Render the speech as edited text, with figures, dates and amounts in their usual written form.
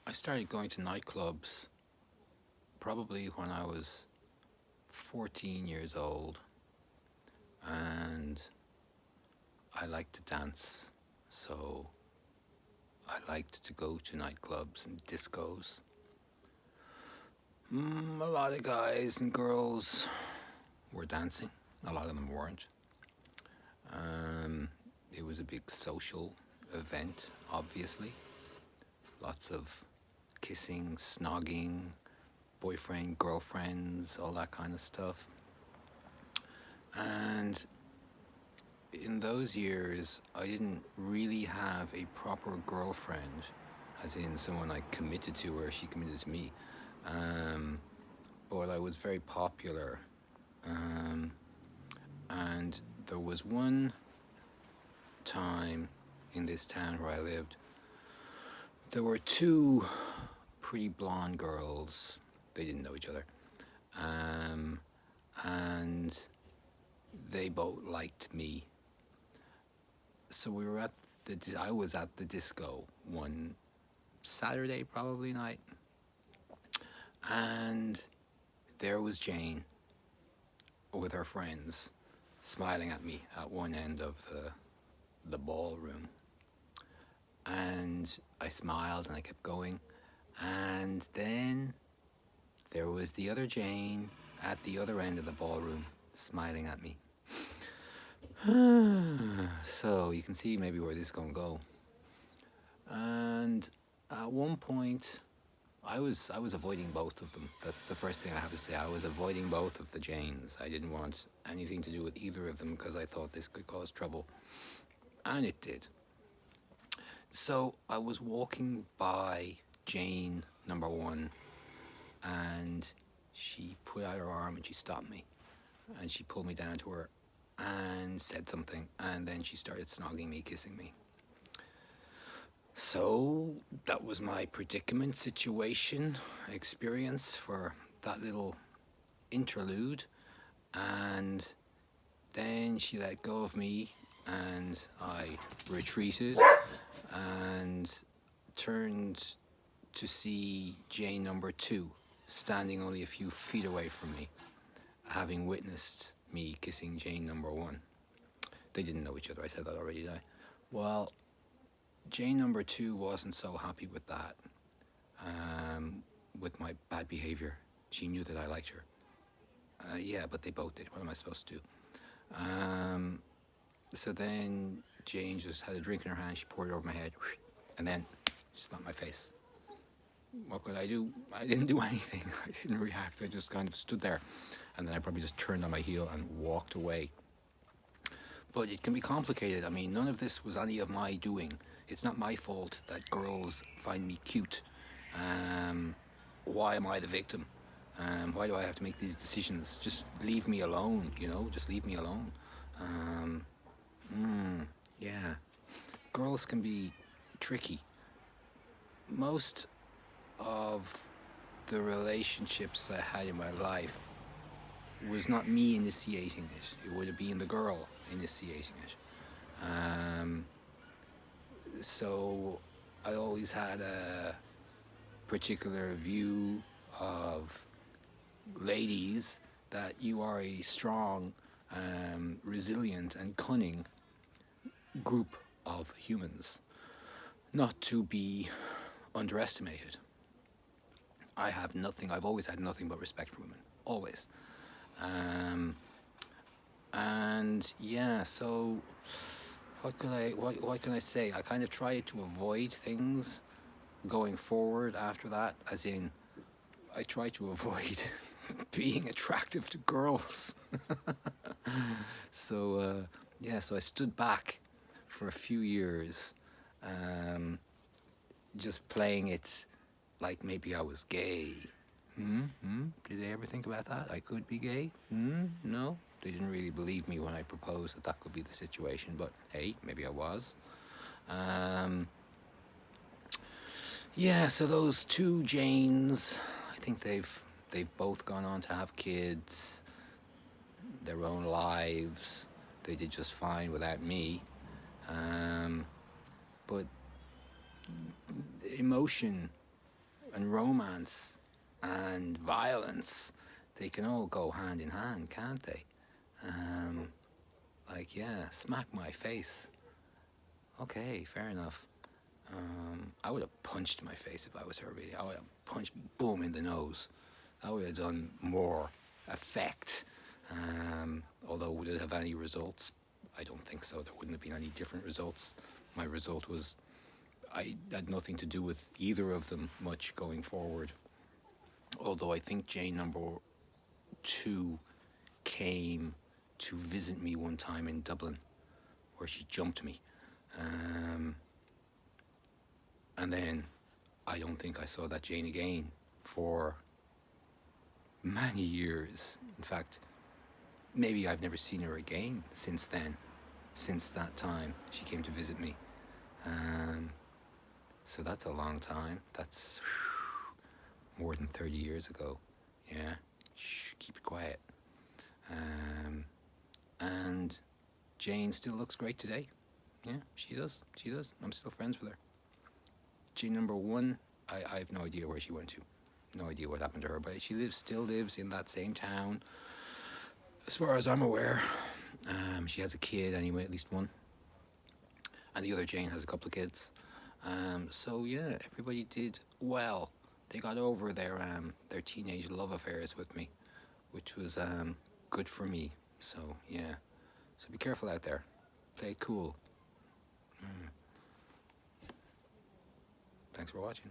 I started going to nightclubs probably when I was 14 years old, and I liked to dance, so I liked to go to nightclubs and discos. A lot of guys and girls were dancing, a lot of them weren't. Um, it was a big social event, obviously. Lots of kissing, snogging, boyfriend, girlfriends, all that kind of stuff. And in those years, I didn't really have a proper girlfriend, as in someone I committed to or she committed to me. Um, but I was very popular. Um, and there was one time in this town where I lived, there were two pretty blonde girls. They didn't know each other. Um, and they both liked me. So we were at I was at the disco one Saturday probably night, and there was Jane with her friends smiling at me at one end of the ballroom. And I smiled and I kept going. And then there was the other Jane at the other end of the ballroom smiling at me. So you can see maybe where this is going to go. And at one point, I was avoiding both of them. That's the first thing I have to say. I was avoiding both of the Janes. I didn't want anything to do with either of them because I thought this could cause trouble. And it did. So I was walking by Jane number one, and she put out her arm and she stopped me. And she pulled me down to her and said something. And then she started snogging me, kissing me. So that was my predicament situation experience for that little interlude. And then she let go of me and I retreated and turned to see Jane number two standing only a few feet away from me, having witnessed me kissing Jane number one. They didn't know each other, I said that already, did I? Well, Jane number two wasn't so happy with that, with my bad behavior. She knew that I liked her. Yeah, but they both did. What am I supposed to do? So then Jane just had a drink in her hand. She poured it over my head, and then she slapped my face. What could I do? I didn't do anything. I didn't react. I just kind of stood there, and then I probably just turned on my heel and walked away. But it can be complicated. I mean, none of this was any of my doing. It's not my fault that girls find me cute. Why am I the victim? Why do I have to make these decisions? Just leave me alone, just leave me alone. Yeah. Girls can be tricky. Most of the relationships I had in my life was not me initiating it. It would have been the girl initiating it. So I always had a particular view of ladies that you are a strong, resilient and cunning group of humans, not to be underestimated. I've always had nothing but respect for women, always. And yeah, so what can I say? I kind of tried to avoid things going forward after that, as in I tried to avoid being attractive to girls. So so I stood back for a few years, just playing it like maybe I was gay. Did they ever think about that? I could be gay? No? They didn't really believe me when I proposed that could be the situation, but hey, maybe I was. So those two Janes, I think they've both gone on to have kids, their own lives. They did just fine without me. But emotion and romance and violence, they can all go hand in hand, can't they? Um, like, yeah, smack my face. Okay, fair enough. I would have punched my face if I was her, really. I would have punched, boom, in the nose. I would have done more effect. Although, would it have any results? I don't think so. There wouldn't have been any different results. My result was, I had nothing to do with either of them much going forward. Although I think Jane number 2 came to visit me one time in Dublin, where she jumped me. And then I don't think I saw that Jane again for many years. In fact, maybe I've never seen her again since then, since that time she came to visit me. So that's a long time. That's more than 30 years ago. Yeah, shh, keep it quiet. And Jane still looks great today. Yeah, she does. She does. I'm still friends with her. Jane number 1, I have no idea where she went to. No idea what happened to her, but she still lives in that same town, as far as I'm aware. She has a kid anyway, at least one. And the other Jane has a couple of kids. So yeah, everybody did well. They got over their teenage love affairs with me, which was good for me. So yeah, so be careful out there. Play it cool. Thanks for watching.